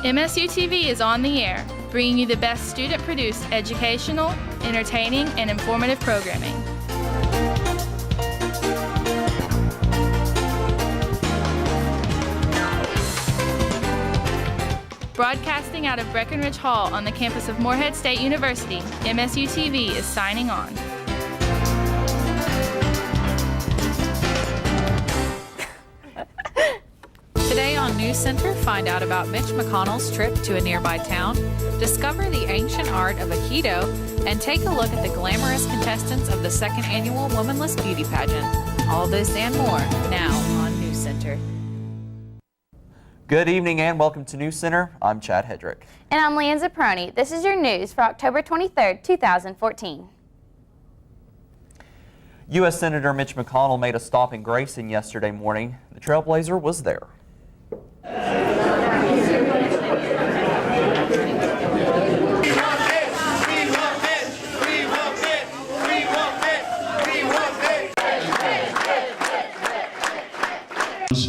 MSU TV is on the air, bringing you the best student-produced educational, entertaining, and informative programming. Broadcasting out of Breckenridge Hall on the campus of Morehead State University, MSU TV is signing on. Today on NewsCenter, find out about Mitch McConnell's trip to a nearby town, discover the ancient art of Aikido, and take a look at the glamorous contestants of the second annual Womanless Beauty Pageant. All this and more now on NewsCenter. Good evening and welcome to NewsCenter. I'm Chad Hedrick. And I'm Leanne Zaproni. This is your news for October 23rd, 2014. U.S. Senator Mitch McConnell made a stop in Grayson yesterday morning. The Trailblazer was there.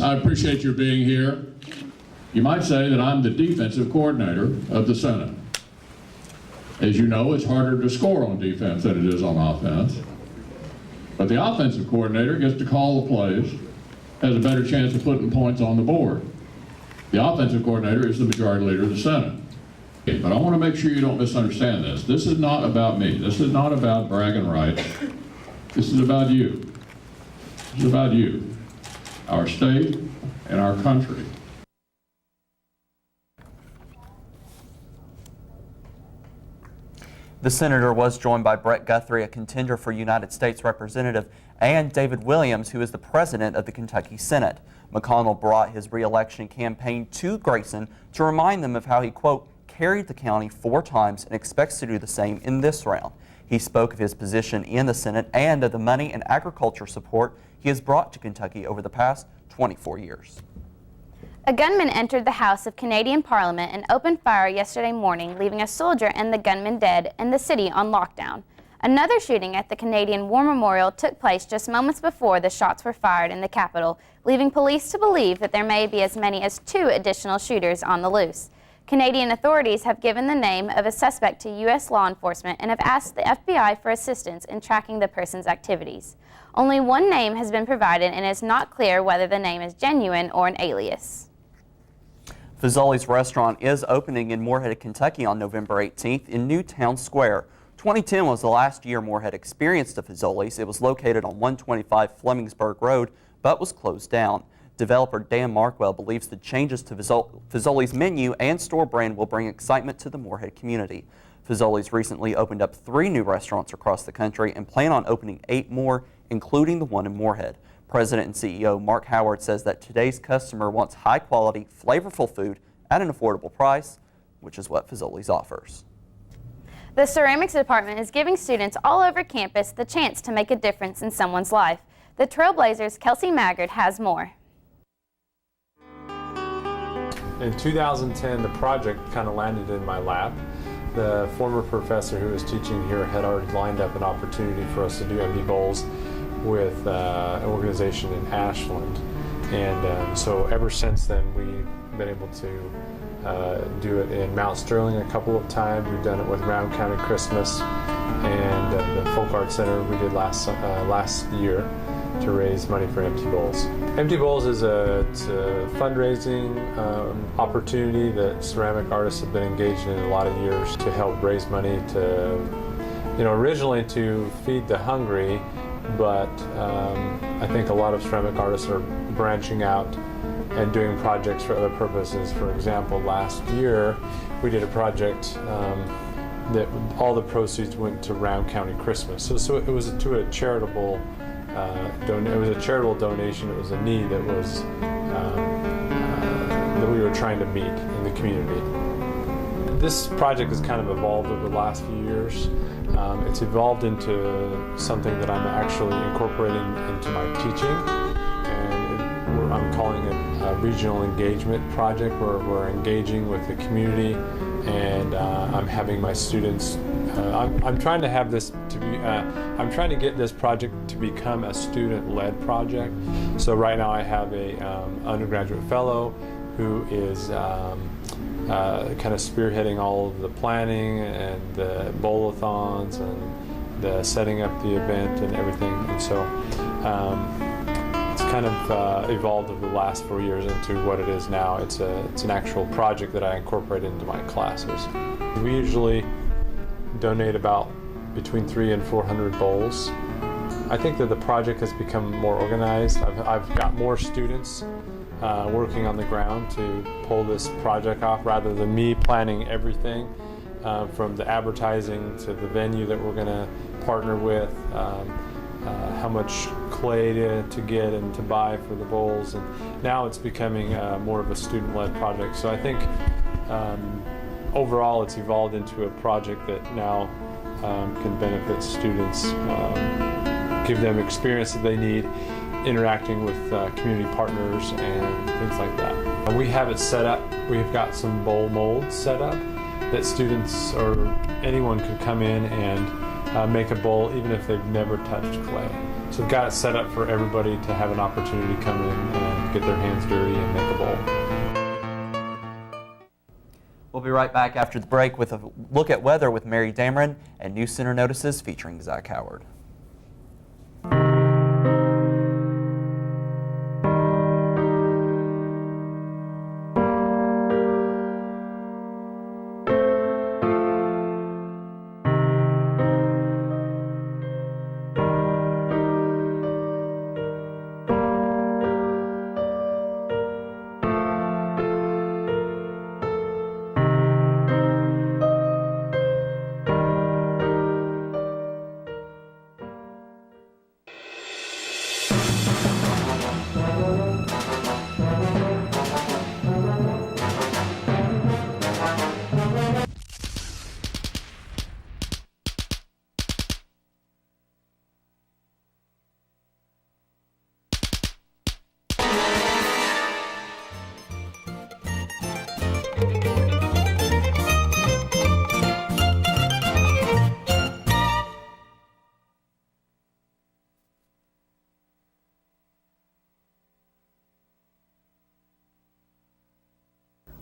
I appreciate your being here. You might say that I'm the defensive coordinator of the Senate. As you know, it's harder to score on defense than it is on offense. But the offensive coordinator gets to call the plays, has a better chance of putting points on the board. The offensive coordinator is the majority leader of the Senate. But I want to make sure you don't misunderstand this. This is not about me. This is not about bragging rights. This is about you. This is about you, our state, and our country. The senator was joined by Brett Guthrie, a contender for United States Representative, and David Williams, who is the president of the Kentucky Senate. McConnell brought his re-election campaign to Grayson to remind them of how he, quote, carried the county 4 times and expects to do the same in this round. He spoke of his position in the Senate and of the money and agriculture support he has brought to Kentucky over the past 24 years. A gunman entered the House of Canadian Parliament and opened fire yesterday morning, leaving a soldier and the gunman dead and the city on lockdown. Another shooting at the Canadian War Memorial took place just moments before the shots were fired in the capital, leaving police to believe that there may be as many as 2 additional shooters on the loose. Canadian authorities have given the name of a suspect to U.S. law enforcement and have asked the FBI for assistance in tracking the person's activities. Only one name has been provided, and it is not clear whether the name is genuine or an alias. Fazoli's restaurant is opening in Morehead, Kentucky on November 18th in Newtown Square. 2010 was the last year Morehead experienced a Fazoli's. It was located on 125 Flemingsburg Road, but was closed down. Developer Dan Markwell believes the changes to Fazoli's menu and store brand will bring excitement to the Morehead community. Fazoli's recently opened up 3 new restaurants across the country and plan on opening 8 more, including the one in Morehead. President and CEO Mark Howard says that today's customer wants high-quality, flavorful food at an affordable price, which is what Fazoli's offers. The ceramics department is giving students all over campus the chance to make a difference in someone's life. The Trailblazers' Kelsey Maggard has more. In 2010, the project kind of landed in my lap. The former professor who was teaching here had already lined up an opportunity for us to do empty bowls with an organization in Ashland, and so ever since then we've been able to do it in Mount Sterling a couple of times. We've done it with Round County Christmas and the Folk Art Center we did last year to raise money for Empty Bowls. Empty Bowls is a fundraising opportunity that ceramic artists have been engaged in a lot of years to help raise money to, originally to feed the hungry. But I think a lot of ceramic artists are branching out and doing projects for other purposes. For example, last year we did a project that all the proceeds went to Round County Christmas. So it was to a charitable donation. It was a need that was that we were trying to meet in the community. This project has kind of evolved over the last few years. It's evolved into something that I'm actually incorporating into my teaching, and I'm calling it a regional engagement project, where we're engaging with the community, and I'm having my students. I'm trying to get this project to become a student-led project. So right now I have a undergraduate fellow who is kind of spearheading all of the planning and the bowl-a-thons and the setting up the event and everything. And so it's kind of evolved over the last 4 years into what it is now. It's an actual project that I incorporate into my classes. We usually donate about between 300 and 400 bowls. I think that the project has become more organized. I've got more students working on the ground to pull this project off rather than me planning everything from the advertising to the venue that we're going to partner with, how much clay to get and to buy for the bowls. And now it's becoming more of a student-led project. So I think overall it's evolved into a project that now can benefit students, give them experience that they need, interacting with community partners and things like that. We have it set up. We've got some bowl molds set up that students or anyone could come in and make a bowl even if they've never touched clay. So we've got it set up for everybody to have an opportunity to come in and get their hands dirty and make a bowl. We'll be right back after the break with a look at weather with Mary Dameron and NewsCenter Notices featuring Zach Howard.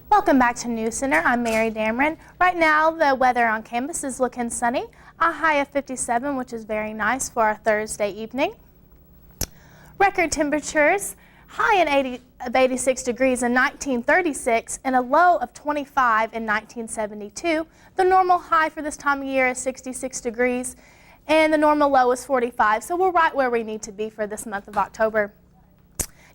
Welcome back to NewsCenter. I'm Mary Dameron. Right now, the weather on campus is looking sunny. A high of 57, which is very nice for our Thursday evening. Record temperatures, high of 86 degrees in 1936 and a low of 25 in 1972. The normal high for this time of year is 66 degrees and the normal low is 45. So we're right where we need to be for this month of October.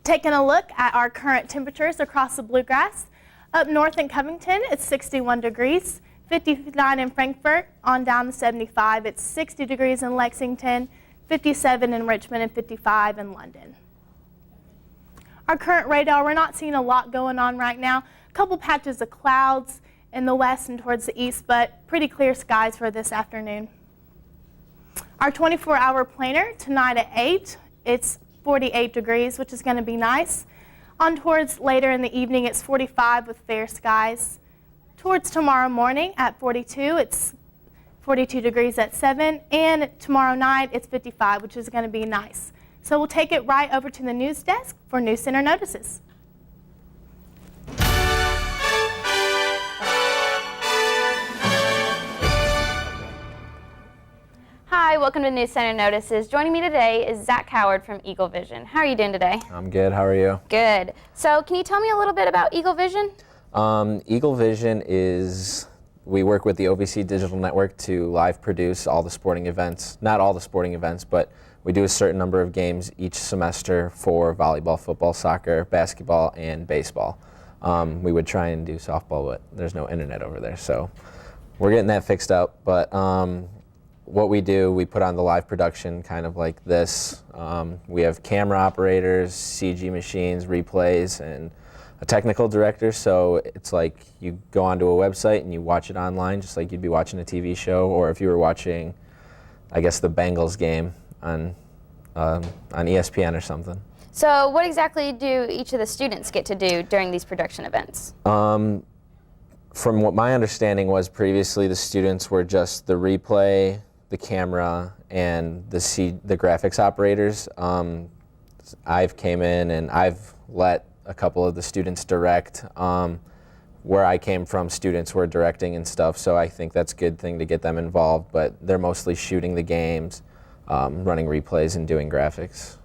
Taking a look at our current temperatures across the Bluegrass. Up north in Covington, it's 61 degrees, 59 in Frankfort, on down to 75. It's 60 degrees in Lexington, 57 in Richmond, and 55 in London. Our current radar, we're not seeing a lot going on right now. A couple patches of clouds in the west and towards the east, but pretty clear skies for this afternoon. Our 24-hour planner tonight at 8, it's 48 degrees, which is going to be nice. On towards later in the evening, it's 45 with fair skies. Towards tomorrow morning at 42, it's 42 degrees at 7. And tomorrow night, it's 55, which is going to be nice. So we'll take it right over to the news desk for NewsCenter Notices. Hi, welcome to NewsCenter Notices. Joining me today is Zach Howard from Eagle Vision. How are you doing today? I'm good. How are you? Good. So can you tell me a little bit about Eagle Vision? Eagle Vision is, we work with the OVC Digital Network to live produce all the sporting events. Not all the sporting events, but we do a certain number of games each semester for volleyball, football, soccer, basketball, and baseball. We would try and do softball, but there's no internet over there, so we're getting that fixed up. But what we do, we put on the live production kind of like this. We have camera operators, CG machines, replays, and a technical director. So it's like you go onto a website and you watch it online, just like you'd be watching a TV show, or if you were watching, I guess, the Bengals game on ESPN or something. So what exactly do each of the students get to do during these production events? From what my understanding was previously, the students were just the replay, the camera, and the graphics operators. I've came in and I've let a couple of the students direct. Where I came from, students were directing and stuff, so I think that's a good thing to get them involved, but they're mostly shooting the games, running replays, and doing graphics.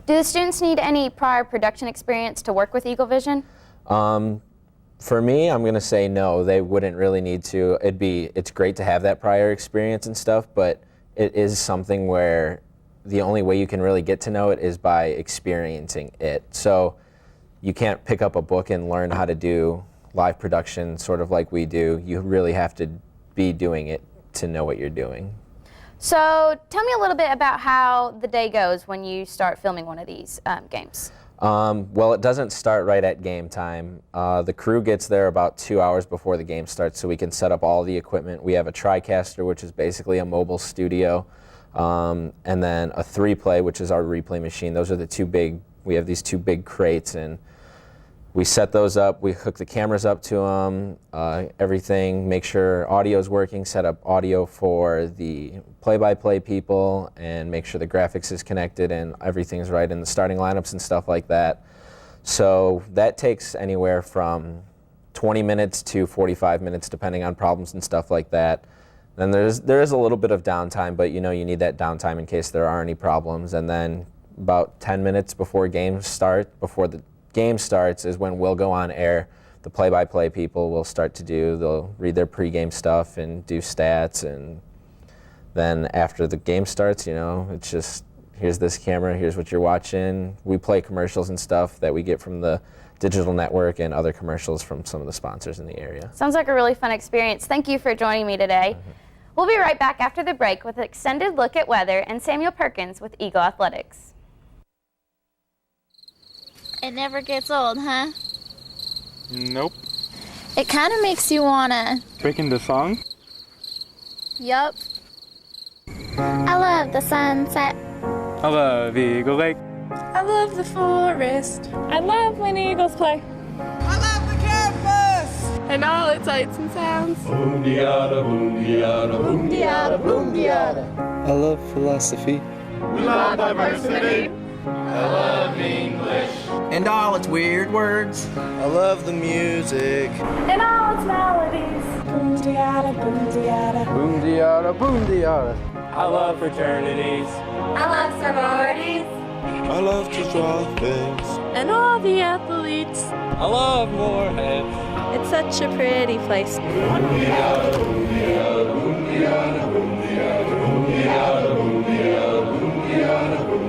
Do the students need any prior production experience to work with Eagle Vision? For me, I'm going to say no, they wouldn't really need to. It's great to have that prior experience and stuff, but it is something where the only way you can really get to know it is by experiencing it. So you can't pick up a book and learn how to do live production sort of like we do. You really have to be doing it to know what you're doing. So tell me a little bit about how the day goes when you start filming one of these games. Well, it doesn't start right at game time. The crew gets there about 2 hours before the game starts so we can set up all the equipment. We have a TriCaster, which is basically a mobile studio, and then a 3-play, which is our replay machine. Those are the two big, we have these two big crates, and we set those up, we hook the cameras up to them, everything, make sure audio's working, set up audio for the play-by-play people, and make sure the graphics is connected and everything's right in the starting lineups and stuff like that. So that takes anywhere from 20 minutes to 45 minutes depending on problems and stuff like that. Then there is a little bit of downtime, but you know you need that downtime in case there are any problems. And then about 10 minutes before the game starts is when we'll go on air. The play-by-play people will start to they'll read their pre-game stuff and do stats, and then after the game starts, you know, it's just, here's this camera, here's what you're watching. We play commercials and stuff that we get from the digital network and other commercials from some of the sponsors in the area. Sounds like a really fun experience. Thank you for joining me today. We'll be right back after the break with an extended look at weather and Samuel Perkins with Eagle Athletics. It never gets old, huh? Nope. It kind of makes you wanna... Breaking the song? Yup. I love the sunset. I love Eagle Lake. I love the forest. I love when eagles play. I love the campus! And all its sights and sounds. Boom-de-yada, boom-de-yada, boom-de-yada, boom-de-yada. I love philosophy. We love diversity. I love English. And all its weird words. I love the music. And all its melodies. Boom-de-yada, boom-de-yada. Boom-de-yada, boom-de-yada. I love fraternities. I love sororities. I love to draw things. And all the athletes. I love Moorhead. It's such a pretty place. Boom-de-yada, boom-de-yada, boom-de-yada, boom-de-yada, boom-de-yada, boom-de-yada, boom-de-yada, boom-de-yada.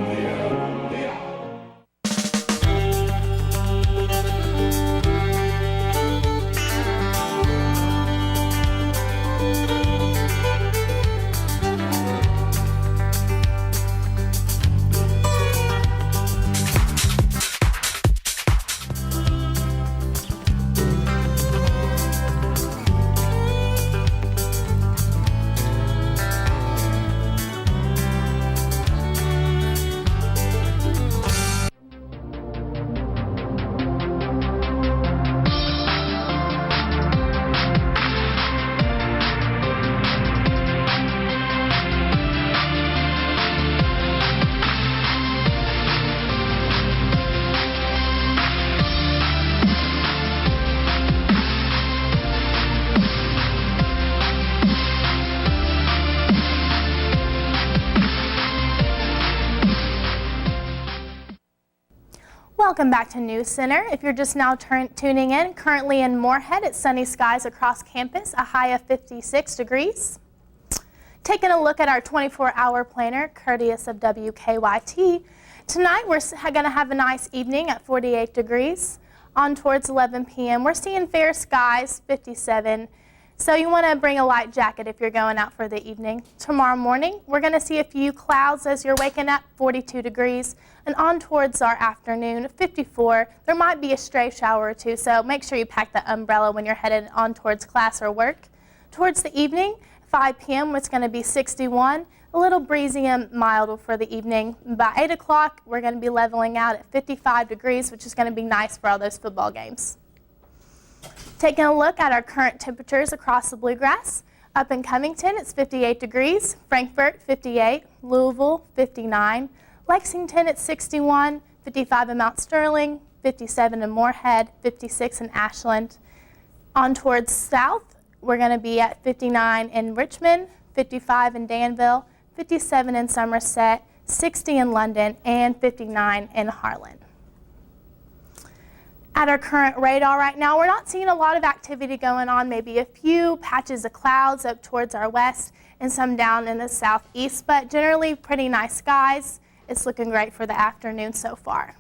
Welcome back to NewsCenter. If you're just now tuning in, currently in Moorhead, it's sunny skies across campus, a high of 56 degrees. Taking a look at our 24-hour planner, courteous of WKYT. Tonight, we're going to have a nice evening at 48 degrees. On towards 11 p.m., we're seeing fair skies, 57. So you want to bring a light jacket if you're going out for the evening. Tomorrow morning, we're going to see a few clouds as you're waking up, 42 degrees. And on towards our afternoon, 54. There might be a stray shower or two, so make sure you pack the umbrella when you're headed on towards class or work. Towards the evening, 5 p.m., it's going to be 61. A little breezy and mild for the evening. By 8 o'clock, we're going to be leveling out at 55 degrees, which is going to be nice for all those football games. Taking a look at our current temperatures across the Bluegrass. Up in Covington, it's 58 degrees. Frankfort, 58. Louisville, 59. Lexington at 61, 55 in Mount Sterling, 57 in Moorhead, 56 in Ashland. On towards south, we're going to be at 59 in Richmond, 55 in Danville, 57 in Somerset, 60 in London, and 59 in Harlan. At our current radar right now, we're not seeing a lot of activity going on, maybe a few patches of clouds up towards our west and some down in the southeast, but generally pretty nice skies. It's looking great for the afternoon so far.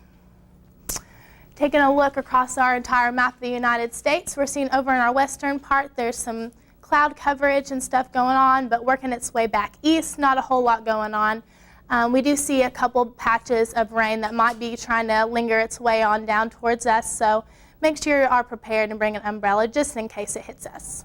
Taking a look across our entire map of the United States, we're seeing over in our western part there's some cloud coverage and stuff going on, but working its way back east, not a whole lot going on. We do see a couple patches of rain that might be trying to linger its way on down towards us, so make sure you are prepared and bring an umbrella just in case it hits us.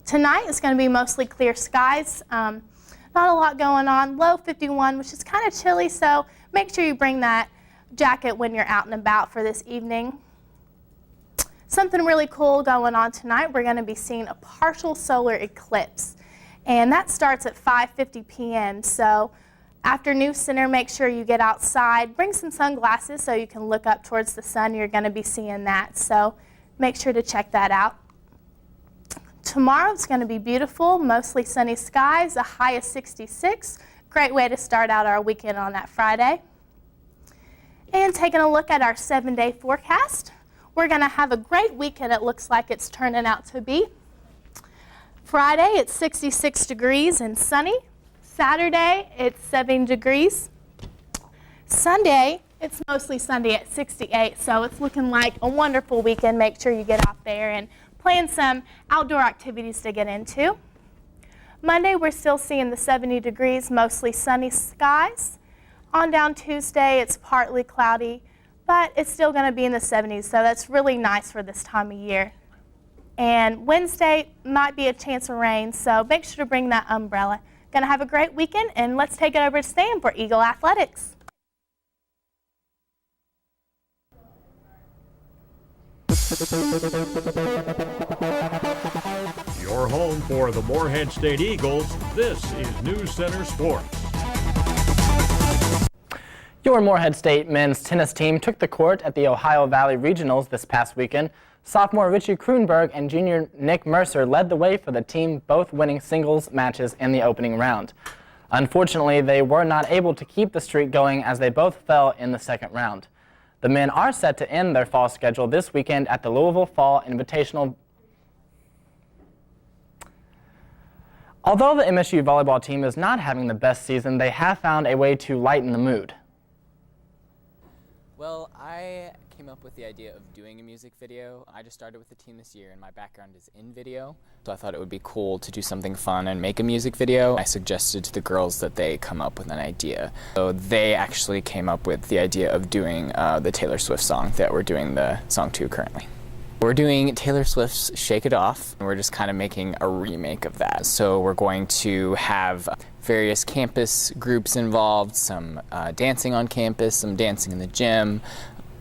Tonight it's going to be mostly clear skies. Not a lot going on. Low 51, which is kind of chilly, so make sure you bring that jacket when you're out and about for this evening. Something really cool going on tonight. We're going to be seeing a partial solar eclipse, and that starts at 5:50 p.m. So after NewsCenter, make sure you get outside. Bring some sunglasses so you can look up towards the sun. You're going to be seeing that, so make sure to check that out. Tomorrow it's going to be beautiful, mostly sunny skies, a high of 66. Great way to start out our weekend on that Friday. And taking a look at our 7-day forecast, we're going to have a great weekend. It looks like it's turning out to be. Friday, it's 66 degrees and sunny. Saturday, it's 70 degrees. Sunday, it's mostly sunny at 68, so it's looking like a wonderful weekend. Make sure you get out there and plan some outdoor activities to get into. Monday, we're still seeing the 70 degrees, mostly sunny skies. On down Tuesday, it's partly cloudy, but it's still going to be in the 70s, so that's really nice for this time of year. And Wednesday might be a chance of rain, so make sure to bring that umbrella. Going to have a great weekend, and let's take it over to Stan for Eagle Athletics. Your home for the Moorhead State Eagles, this is NewsCenter Sports. Your Moorhead State men's tennis team took the court at the Ohio Valley Regionals this past weekend. Sophomore Richie Kroonberg and junior Nick Mercer led the way for the team, both winning singles matches in the opening round. Unfortunately, they were not able to keep the streak going as they both fell in the second round. The men are set to end their fall schedule this weekend at the Louisville Fall Invitational. Although the MSU volleyball team is not having the best season, they have found a way to lighten the mood. Well, I came up with the idea of doing a music video. I just started with the team this year, and my background is in video, so I thought it would be cool to do something fun and make a music video. I suggested to the girls that they come up with an idea. So they actually came up with the idea of doing the Taylor Swift song that we're doing the song to currently. We're doing Taylor Swift's Shake It Off, and we're just kind of making a remake of that. So we're going to have various campus groups involved, some dancing on campus, some dancing in the gym.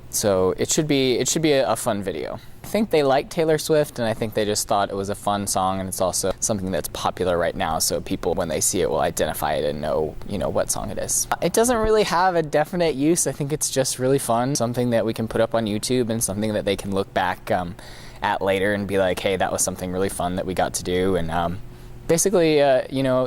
So it should be a fun video. I think they like Taylor Swift, and I think they just thought it was a fun song, and it's also something that's popular right now, so people, when they see it, will identify it and know, what song it is. It doesn't really have a definite use. I think it's just really fun, something that we can put up on YouTube and something that they can look back at later and be like, hey, that was something really fun that we got to do, and basically,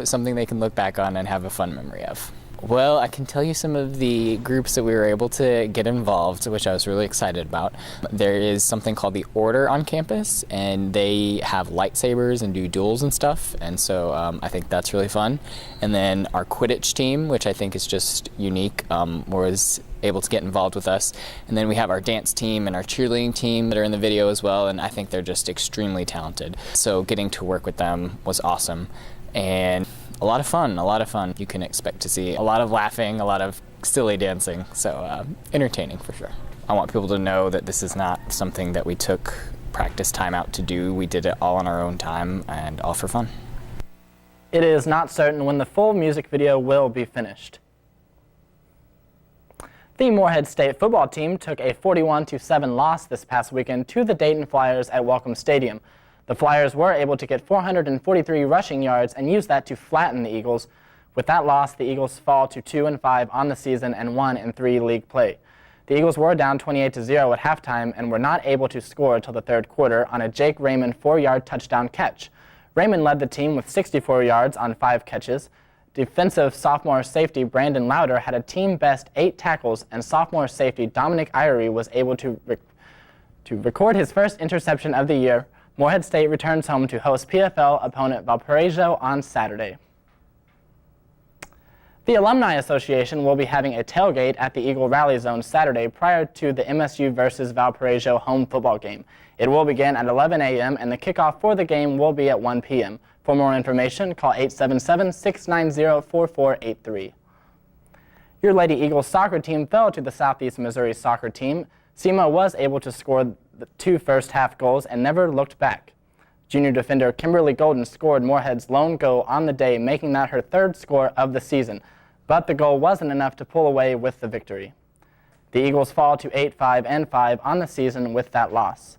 something they can look back on and have a fun memory of. Well, I can tell you some of the groups that we were able to get involved, which I was really excited about. There is something called the Order on campus, and they have lightsabers and do duels and stuff, and so I think that's really fun. And then our Quidditch team, which I think is just unique, was able to get involved with us. And then we have our dance team and our cheerleading team that are in the video as well, and I think they're just extremely talented. So getting to work with them was awesome. And a lot of fun. You can expect to see a lot of laughing, a lot of silly dancing, so entertaining for sure. I want people to know that this is not something that we took practice time out to do. We did it all on our own time and all for fun. It is not certain when the full music video will be finished. The Moorhead State football team took a 41-7 loss this past weekend to the Dayton Flyers at Welcome Stadium. The Flyers were able to get 443 rushing yards and use that to flatten the Eagles. With that loss, the Eagles fall to 2-5 on the season and 1-3 league play. The Eagles were down 28-0 at halftime and were not able to score until the third quarter on a Jake Raymond 4-yard touchdown catch. Raymond led the team with 64 yards on 5 catches. Defensive sophomore safety Brandon Lauder had a team-best 8 tackles, and sophomore safety Dominic Irie was able to record his first interception of the year. Morehead State returns home to host PFL opponent Valparaiso on Saturday. The Alumni Association will be having a tailgate at the Eagle Rally Zone Saturday prior to the MSU versus Valparaiso home football game. It will begin at 11 a.m. and the kickoff for the game will be at 1 p.m. For more information, call 877-690-4483. Your Lady Eagles soccer team fell to the Southeast Missouri soccer team. SEMA was able to score the 2 first-half goals and never looked back. Junior defender Kimberly Golden scored Morehead's lone goal on the day, making that her 3rd score of the season. But the goal wasn't enough to pull away with the victory. The Eagles fall to 8-5 on the season with that loss.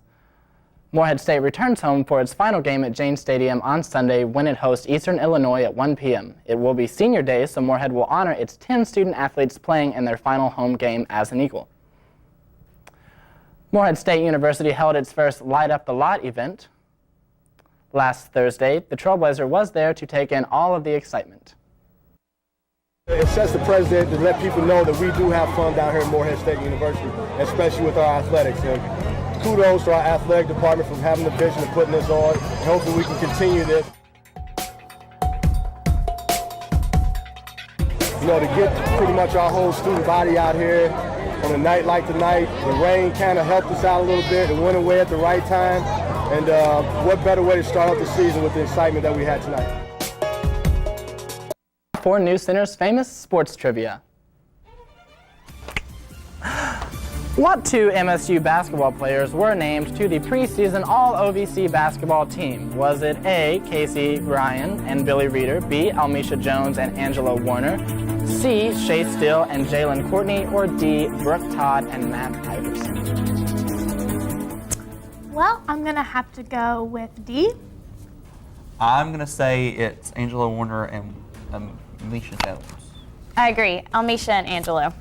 Morehead State returns home for its final game at Jane Stadium on Sunday when it hosts Eastern Illinois at 1 p.m. It will be senior day, so Morehead will honor its 10 student athletes playing in their final home game as an Eagle. Morehead State University held its first Light Up the Lot event last Thursday. The Trailblazer was there to take in all of the excitement. It sets the precedent to let people know that we do have fun down here at Morehead State University, especially with our athletics. And kudos to our athletic department for having the vision of putting this on. And hopefully we can continue this. You know, to get pretty much our whole student body out here on a night like tonight, the rain kind of helped us out a little bit. It went away at the right time. And what better way to start off the season with the excitement that we had tonight. For NewsCenter's famous sports trivia. What 2 MSU basketball players were named to the preseason All-OVC basketball team? Was it A, Casey Ryan and Billy Reeder, B, Almisha Jones and Angela Warner, C, Shay Still and Jalen Courtney, or D, Brooke Todd and Matt Iverson? Well, I'm going to have to go with D. I'm going to say it's Angela Warner and Almisha Jones. I agree. Almisha and Angelo.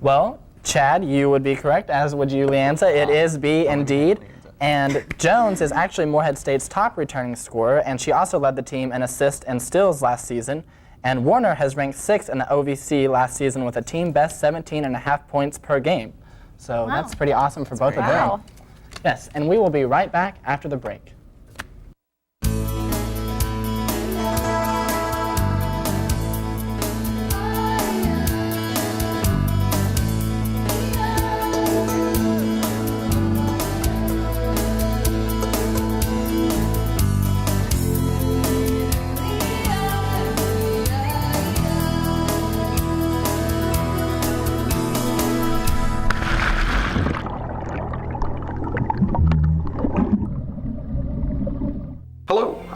Well, Chad, you would be correct, as would you, Leanza. It is B indeed. And Jones is actually Morehead State's top returning scorer, and she also led the team in assists and steals last season. And Warner has ranked 6th in the OVC last season with a team best 17.5 points per game. So that's pretty awesome for both of them. Yes, and we will be right back after the break.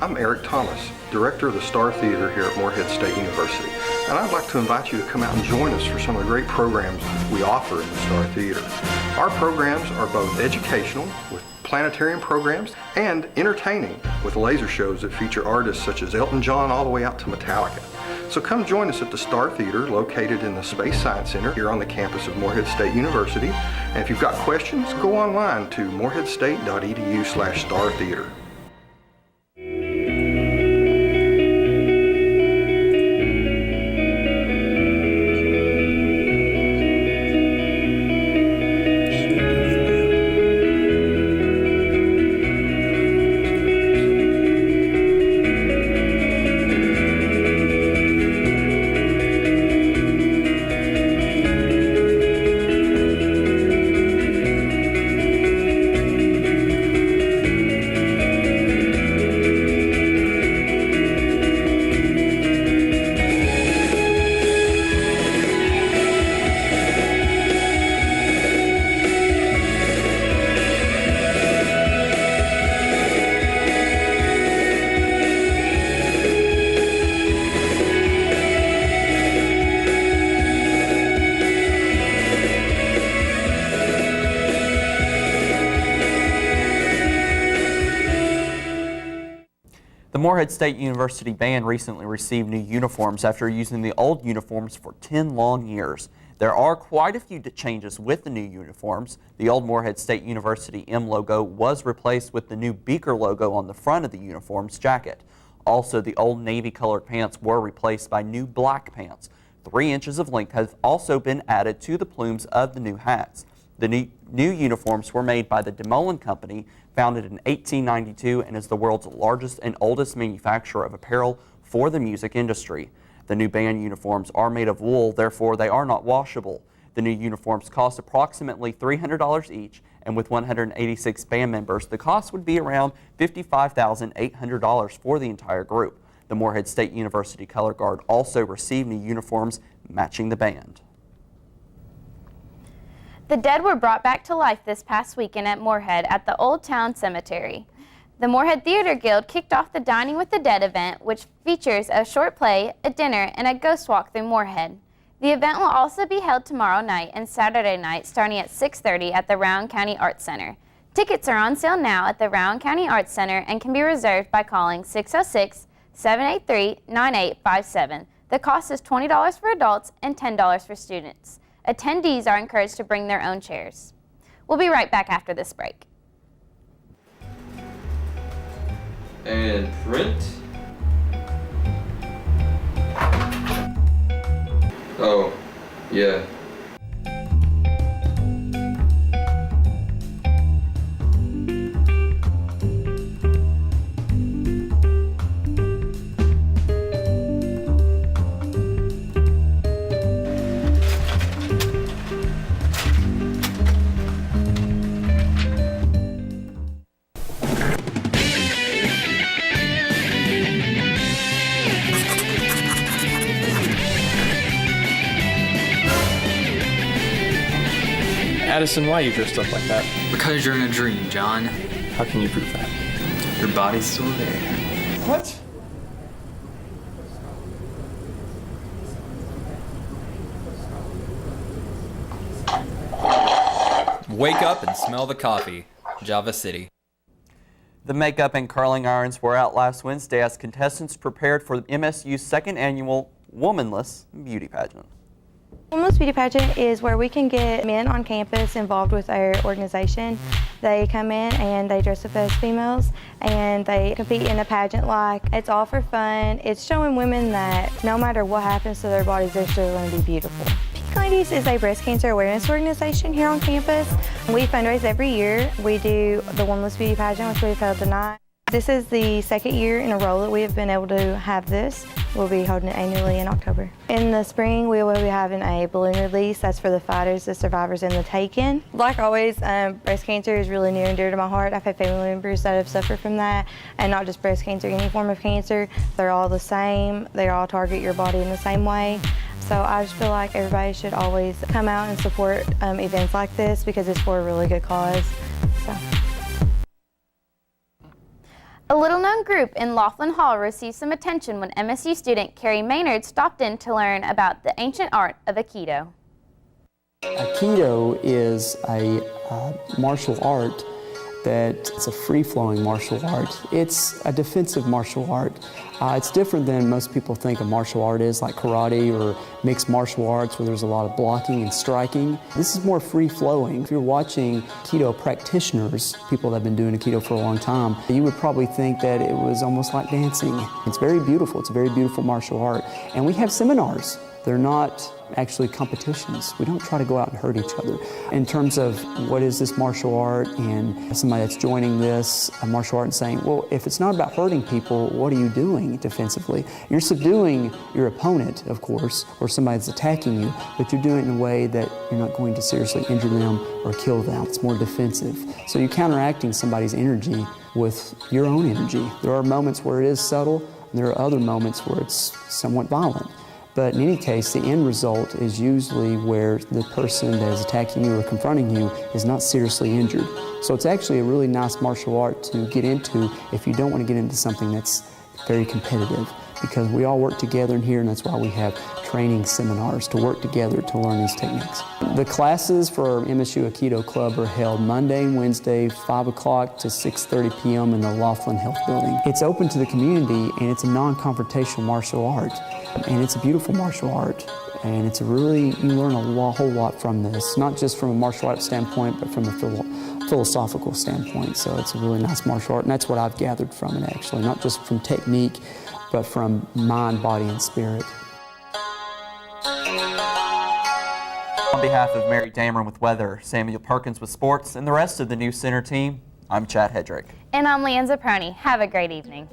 I'm Eric Thomas, Director of the Star Theater here at Morehead State University, and I'd like to invite you to come out and join us for some of the great programs we offer in the Star Theater. Our programs are both educational, with planetarium programs, and entertaining, with laser shows that feature artists such as Elton John all the way out to Metallica. So come join us at the Star Theater, located in the Space Science Center here on the campus of Morehead State University. And if you've got questions, go online to moreheadstate.edu/startheater. The Morehead State University Band recently received new uniforms after using the old uniforms for 10 long years. There are quite a few changes with the new uniforms. The old Morehead State University M logo was replaced with the new Beaker logo on the front of the uniform's jacket. Also, the old navy colored pants were replaced by new black pants. 3 inches of length have also been added to the plumes of the new hats. The new uniforms were made by the DeMolin Company, founded in 1892 and is the world's largest and oldest manufacturer of apparel for the music industry. The new band uniforms are made of wool, therefore they are not washable. The new uniforms cost approximately $300 each, and with 186 band members, the cost would be around $55,800 for the entire group. The Morehead State University Color Guard also received new uniforms matching the band. The dead were brought back to life this past weekend at Morehead at the Old Town Cemetery. The Morehead Theater Guild kicked off the Dining with the Dead event, which features a short play, a dinner, and a ghost walk through Morehead. The event will also be held tomorrow night and Saturday night starting at 6:30 at the Rowan County Arts Center. Tickets are on sale now at the Rowan County Arts Center and can be reserved by calling 606-783-9857. The cost is $20 for adults and $10 for students. Attendees are encouraged to bring their own chairs. We'll be right back after this break. And print. Oh, yeah. Addison, why are you dressed up like that? Because you're in a dream, John. How can you prove that? Your body's still there. What? Wake up and smell the coffee. Java City. The makeup and curling irons were out last Wednesday as contestants prepared for MSU's second annual Womanless Beauty Pageant. Women's Beauty Pageant is where we can get men on campus involved with our organization. They come in and they dress up as females and they compete in a pageant like. It's all for fun. It's showing women that no matter what happens to their bodies, they're still going to be beautiful. Pink Ladies is a breast cancer awareness organization here on campus. We fundraise every year. We do the Women's Beauty Pageant, which we've held tonight. This is the second year in a row that we have been able to have this. We'll be holding it annually in October. In the spring, we will be having a balloon release. That's for the fighters, the survivors, and the taken. Like always, breast cancer is really near and dear to my heart. I've had family members that have suffered from that, and not just breast cancer, any form of cancer. They're all the same. They all target your body in the same way. So I just feel like everybody should always come out and support events like this because it's for a really good cause. So. A little-known group in Laughlin Hall received some attention when MSU student Carrie Maynard stopped in to learn about the ancient art of Aikido. Aikido is a martial art that's a free-flowing martial art. It's a defensive martial art. It's different than most people think a martial art is, like karate or mixed martial arts where there's a lot of blocking and striking. This is more free-flowing. If you're watching Aikido practitioners, people that have been doing Aikido for a long time, you would probably think that it was almost like dancing. It's very beautiful. It's a very beautiful martial art. And we have seminars. They're not actually competitions. We don't try to go out and hurt each other. In terms of what is this martial art and somebody that's joining this martial art and saying, well, if it's not about hurting people, what are you doing defensively? You're subduing your opponent, of course, or somebody that's attacking you, but you're doing it in a way that you're not going to seriously injure them or kill them. It's more defensive. So you're counteracting somebody's energy with your own energy. There are moments where it is subtle, and there are other moments where it's somewhat violent. But in any case, the end result is usually where the person that is attacking you or confronting you is not seriously injured. So it's actually a really nice martial art to get into if you don't want to get into something that's very competitive. because we all work together in here, and that's why we have training seminars to work together to learn these techniques. The classes for our MSU Aikido Club are held Monday and Wednesday, 5 o'clock to 6:30 p.m. in the Laughlin Health Building. It's open to the community, and it's a non-confrontational martial art, and it's a beautiful martial art. And it's you learn a whole lot from this, not just from a martial arts standpoint, but from a philosophical standpoint. So it's a really nice martial art, and that's what I've gathered from it, actually, not just from technique, but from mind, body, and spirit. On behalf of Mary Dameron with weather, Samuel Perkins with sports, and the rest of the NewsCenter team, I'm Chad Hedrick. And I'm Leanne Zaproni. Have a great evening.